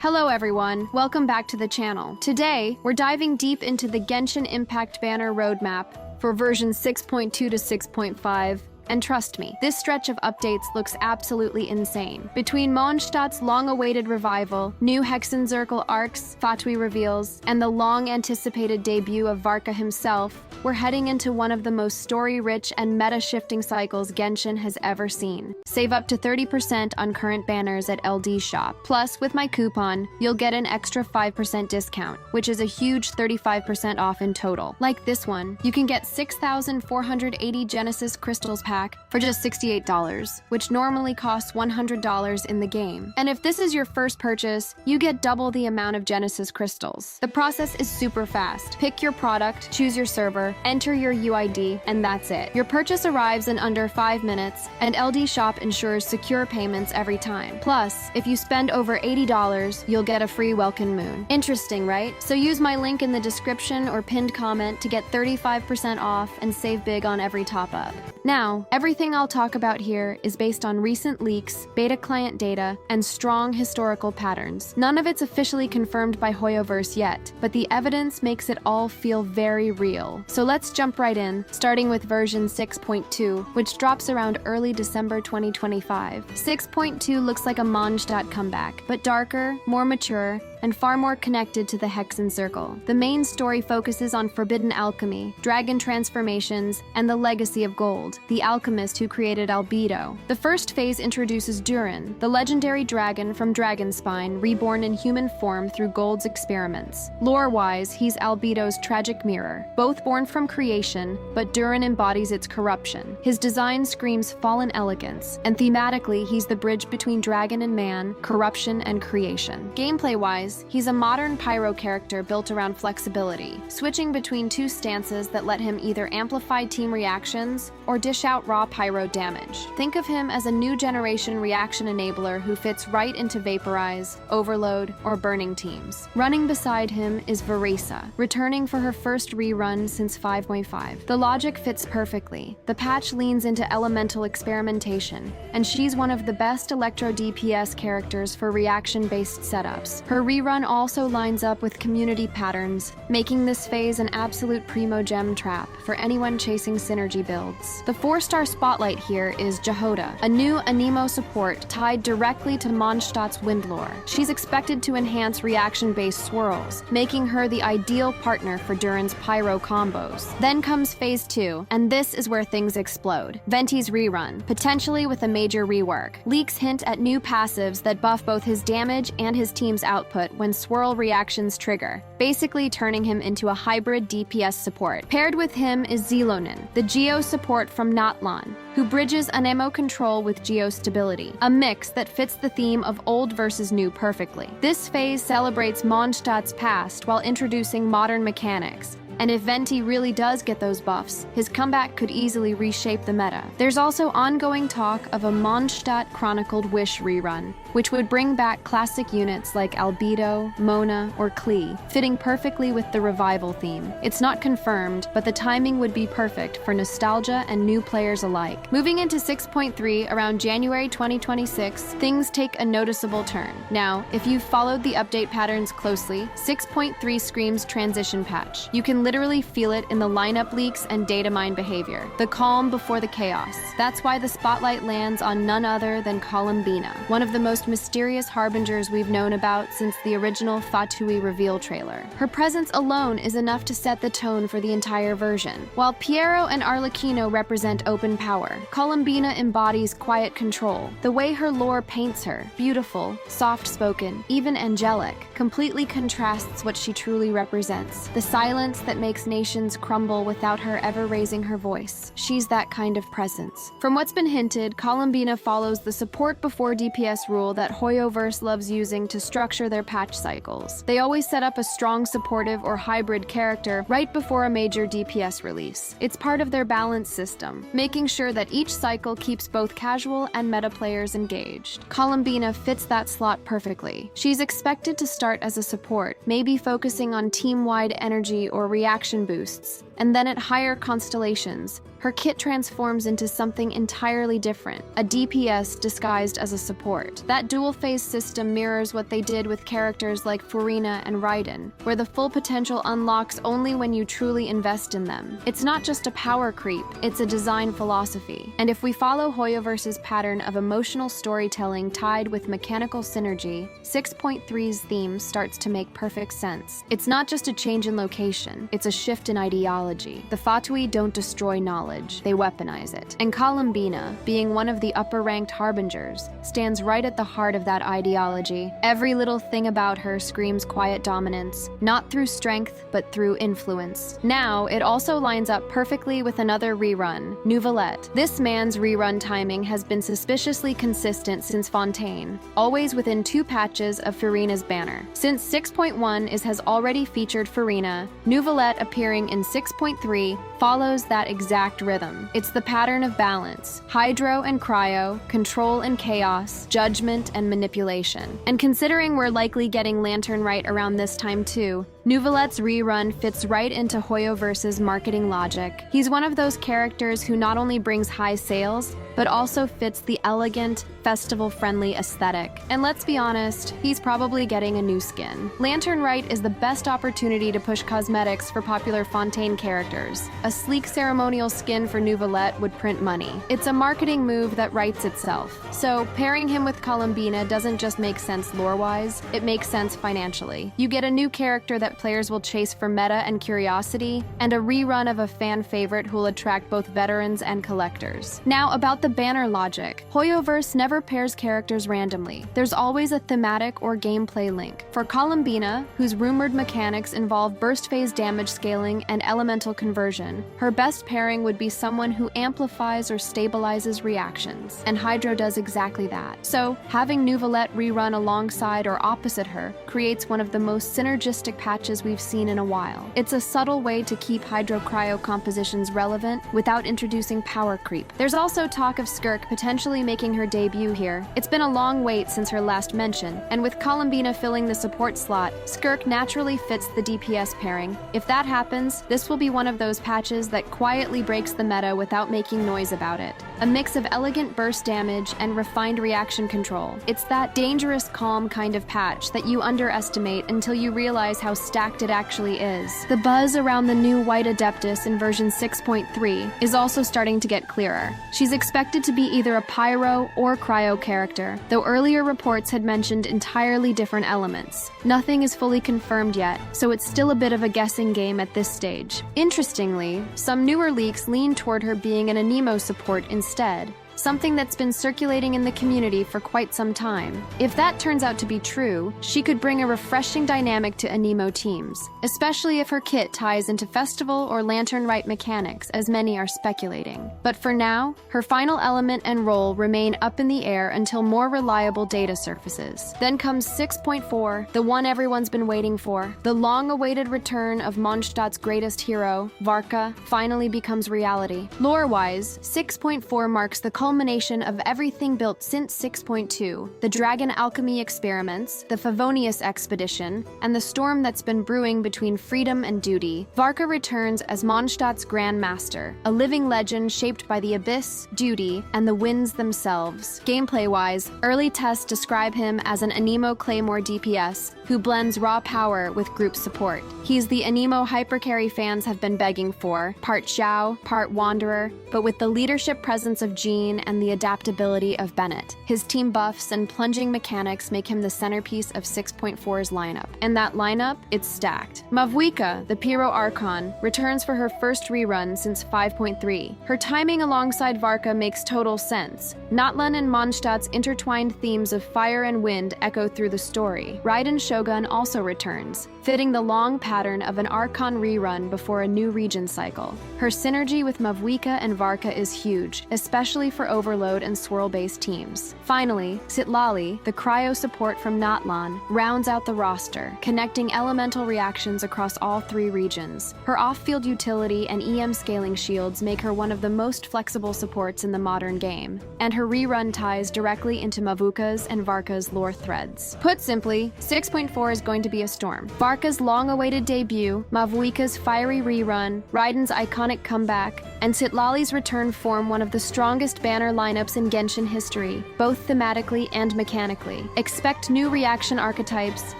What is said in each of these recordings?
Hello everyone, welcome back to the channel. Today, we're diving deep into the Genshin Impact banner roadmap for version 6.2 to 6.5. And trust me, this stretch of updates looks absolutely insane. Between Mondstadt's long-awaited revival, new Hexenzirkel arcs, Fatui reveals, and the long-anticipated debut of Varka himself, we're heading into one of the most story-rich and meta-shifting cycles Genshin has ever seen. Save up to 30% on current banners at LDShop. Plus, with my coupon, you'll get an extra 5% discount, which is a huge 35% off in total. Like this one, you can get 6,480 Genesis Crystals pack for just $68, which normally costs $100 in the game. And if this is your first purchase, you get double the amount of Genesis Crystals. The process is super fast. Pick your product, choose your server, enter your UID, and that's it. Your purchase arrives in under 5 minutes, and LDShop ensures secure payments every time. Plus, if you spend over $80, you'll get a free welkin moon. Interesting, right? So use my link in the description or pinned comment to get 35% off and save big on every top-up. Now, everything I'll talk about here is based on recent leaks, beta client data, and strong historical patterns. None of it's officially confirmed by Hoyoverse yet, but the evidence makes it all feel very real. So let's jump right in, starting with version 6.2, which drops around early December 2025. 6.2 looks like a Mondstadt comeback, but darker, more mature, and far more connected to the Hexenzirkel. The main story focuses on forbidden alchemy, dragon transformations, and the legacy of Gold, the alchemist who created Albedo. The first phase introduces Durin, the legendary dragon from Dragonspine, reborn in human form through Gold's experiments. Lore-wise, he's Albedo's tragic mirror, both born from creation, but Durin embodies its corruption. His design screams fallen elegance, and thematically, he's the bridge between dragon and man, corruption and creation. Gameplay-wise, he's a modern pyro character built around flexibility, switching between two stances that let him either amplify team reactions or dish out raw pyro damage. Think of him as a new generation reaction enabler who fits right into Vaporize, Overload, or Burning teams. Running beside him is Varesa, returning for her first rerun since 5.5. The logic fits perfectly. The patch leans into elemental experimentation, and she's one of the best electro DPS characters for reaction-based setups. Her rerun also lines up with community patterns, making this phase an absolute primo gem trap for anyone chasing synergy builds. The 4-star spotlight here is Jehoda, a new Anemo support tied directly to Mondstadt's wind lore. She's expected to enhance reaction-based swirls, making her the ideal partner for Durin's pyro combos. Then comes phase 2, and this is where things explode. Venti's rerun, potentially with a major rework. Leaks hint at new passives that buff both his damage and his team's output when swirl reactions trigger, basically turning him into a hybrid DPS support. Paired with him is Zelonin, the Geo support from Natlan, who bridges Anemo control with Geo stability, a mix that fits the theme of old versus new perfectly. This phase celebrates Mondstadt's past while introducing modern mechanics, and if Venti really does get those buffs, his comeback could easily reshape the meta. There's also ongoing talk of a Mondstadt Chronicled Wish rerun, which would bring back classic units like Albedo, Mona, or Klee, fitting perfectly with the revival theme. It's not confirmed, but the timing would be perfect for nostalgia and new players alike. Moving into 6.3 around January 2026, things take a noticeable turn. Now, if you've followed the update patterns closely, 6.3 screams transition patch. You can literally feel it in the lineup leaks and data mine behavior. The calm before the chaos. That's why the spotlight lands on none other than Columbina, one of the most mysterious harbingers we've known about since the original Fatui reveal trailer. Her presence alone is enough to set the tone for the entire version. While Piero and Arlecchino represent open power, Columbina embodies quiet control. The way her lore paints her, beautiful, soft-spoken, even angelic, completely contrasts what she truly represents. The silence that makes nations crumble without her ever raising her voice. She's that kind of presence. From what's been hinted, Columbina follows the support before DPS rule that Hoyoverse loves using to structure their patch cycles. They always set up a strong supportive or hybrid character right before a major DPS release. It's part of their balance system, making sure that each cycle keeps both casual and meta players engaged. Columbina fits that slot perfectly. She's expected to start as a support, maybe focusing on team-wide energy or reaction boosts, and then at higher constellations, her kit transforms into something entirely different, a DPS disguised as a support. That dual-phase system mirrors what they did with characters like Furina and Raiden, where the full potential unlocks only when you truly invest in them. It's not just a power creep, it's a design philosophy. And if we follow Hoyoverse's pattern of emotional storytelling tied with mechanical synergy, 6.3's theme starts to make perfect sense. It's not just a change in location, it's a shift in ideology. The Fatui don't destroy knowledge, they weaponize it. And Columbina, being one of the upper-ranked harbingers, stands right at the heart of that ideology. Every little thing about her screams quiet dominance, not through strength, but through influence. Now, it also lines up perfectly with another rerun, Nouvellette. This man's rerun timing has been suspiciously consistent since Fontaine, always within 2 patches of Furina's banner. Since 6.1 has already featured Furina, Nouvellette appearing in 6.3 follows that exact rhythm. It's the pattern of balance, hydro and cryo, control and chaos, judgment and manipulation. And considering we're likely getting Lantern right around this time too, Nouvellette's rerun fits right into Hoyoverse's marketing logic. He's one of those characters who not only brings high sales, but also fits the elegant, festival-friendly aesthetic. And let's be honest, he's probably getting a new skin. Lantern Right is the best opportunity to push cosmetics for popular Fontaine characters. A sleek ceremonial skin for Nouvellette would print money. It's a marketing move that writes itself. So pairing him with Columbina doesn't just make sense lore-wise, it makes sense financially. You get a new character that players will chase for meta and curiosity, and a rerun of a fan favorite who'll attract both veterans and collectors. Now, about the banner logic. Hoyoverse never pairs characters randomly. There's always a thematic or gameplay link. For Columbina, whose rumored mechanics involve burst phase damage scaling and elemental conversion, her best pairing would be someone who amplifies or stabilizes reactions, and Hydro does exactly that. So, having Nouvellette rerun alongside or opposite her creates one of the most synergistic patches we've seen in a while. It's a subtle way to keep Hydro-Cryo compositions relevant without introducing power creep. There's also talk of Skirk potentially making her debut here. It's been a long wait since her last mention, and with Columbina filling the support slot, Skirk naturally fits the DPS pairing. If that happens, this will be one of those patches that quietly breaks the meta without making noise about it. A mix of elegant burst damage and refined reaction control. It's that dangerous calm kind of patch that you underestimate until you realize how stacked it actually is. The buzz around the new white Adeptus in version 6.3 is also starting to get clearer. She's expected to be either a pyro or cryo character, though earlier reports had mentioned entirely different elements. Nothing is fully confirmed yet, so it's still a bit of a guessing game at this stage. Interestingly, some newer leaks lean toward her being an Anemo support instead, something that's been circulating in the community for quite some time. If that turns out to be true, she could bring a refreshing dynamic to Anemo teams, especially if her kit ties into Festival or Lantern Rite mechanics, as many are speculating. But for now, her final element and role remain up in the air until more reliable data surfaces. Then comes 6.4, the one everyone's been waiting for. The long-awaited return of Mondstadt's greatest hero, Varka, finally becomes reality. Lore-wise, 6.4 marks the culmination of everything built since 6.2, the Dragon Alchemy experiments, the Favonius expedition, and the storm that's been brewing between freedom and duty. Varka returns as Mondstadt's Grand Master, a living legend shaped by the abyss, duty, and the winds themselves. Gameplay-wise, early tests describe him as an Anemo Claymore DPS who blends raw power with group support. He's the Anemo hypercarry fans have been begging for, part Xiao, part Wanderer, but with the leadership presence of Jean and the adaptability of Bennett. His team buffs and plunging mechanics make him the centerpiece of 6.4's lineup. And that lineup, it's stacked. Mavwika, the Pyro Archon, returns for her first rerun since 5.3. Her timing alongside Varka makes total sense. Natlan and Mondstadt's intertwined themes of fire and wind echo through the story. Raiden Shogun also returns, fitting the long pattern of an Archon rerun before a new region cycle. Her synergy with Mavwika and Varka is huge, especially for Overload and Swirl-based teams. Finally, Citlali, the cryo support from Natlan, rounds out the roster, connecting elemental reactions across all 3 regions. Her off-field utility and EM scaling shields make her one of the most flexible supports in the modern game, and her rerun ties directly into Mavuka's and Varka's lore threads. Put simply, 6.4 is going to be a storm. Varka's long-awaited debut, Mavuika's fiery rerun, Raiden's iconic comeback, and Citlali's return form one of the strongest banner lineups in Genshin history, both thematically and mechanically. Expect new reaction archetypes,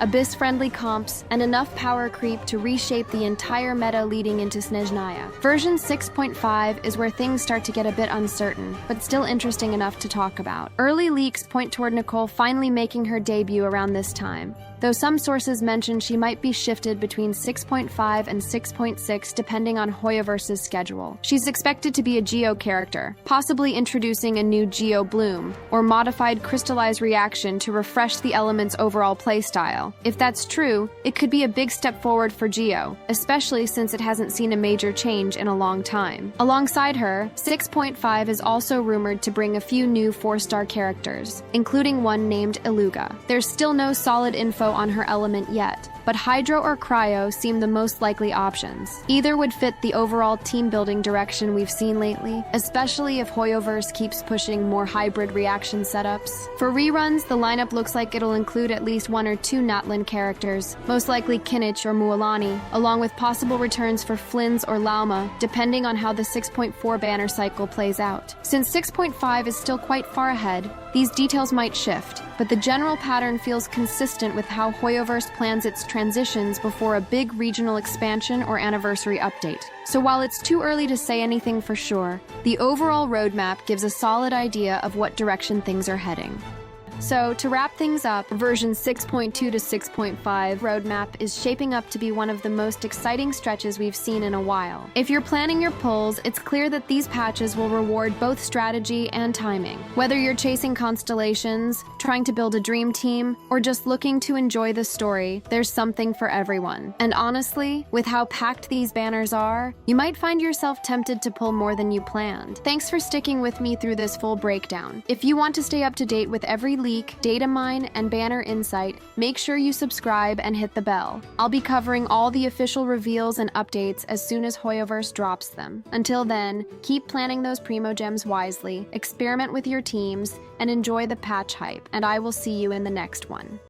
abyss-friendly comps, and enough power creep to reshape the entire meta leading into Snezhnaya. Version 6.5 is where things start to get a bit uncertain, but still interesting enough to talk about. Early leaks point toward Nicole finally making her debut around this time, though some sources mention she might be shifted between 6.5 and 6.6 depending on Hoyoverse's schedule. She's expected to be a Geo character, possibly introducing a new Geo Bloom, or modified crystallized reaction to refresh the element's overall playstyle. If that's true, it could be a big step forward for Geo, especially since it hasn't seen a major change in a long time. Alongside her, 6.5 is also rumored to bring a few new 4-star characters, including one named Iluga. There's still no solid info on her element yet, but Hydro or Cryo seem the most likely options. Either would fit the overall team-building direction we've seen lately, especially if Hoyoverse keeps pushing more hybrid reaction setups. For reruns, the lineup looks like it'll include at least 1 or 2 Natlan characters, most likely Kinich or Mualani, along with possible returns for Flynn's or Lauma, depending on how the 6.4 banner cycle plays out. Since 6.5 is still quite far ahead, these details might shift, but the general pattern feels consistent with how Hoyoverse plans its transitions before a big regional expansion or anniversary update. So while it's too early to say anything for sure, the overall roadmap gives a solid idea of what direction things are heading. So, to wrap things up, version 6.2 to 6.5 roadmap is shaping up to be one of the most exciting stretches we've seen in a while. If you're planning your pulls, it's clear that these patches will reward both strategy and timing. Whether you're chasing constellations, trying to build a dream team, or just looking to enjoy the story, there's something for everyone. And honestly, with how packed these banners are, you might find yourself tempted to pull more than you planned. Thanks for sticking with me through this full breakdown. If you want to stay up to date with every leak, data mine, and banner insight, make sure you subscribe and hit the bell. I'll be covering all the official reveals and updates as soon as Hoyoverse drops them. Until then, keep planning those Primo Gems wisely, experiment with your teams, and enjoy the patch hype, and I will see you in the next one.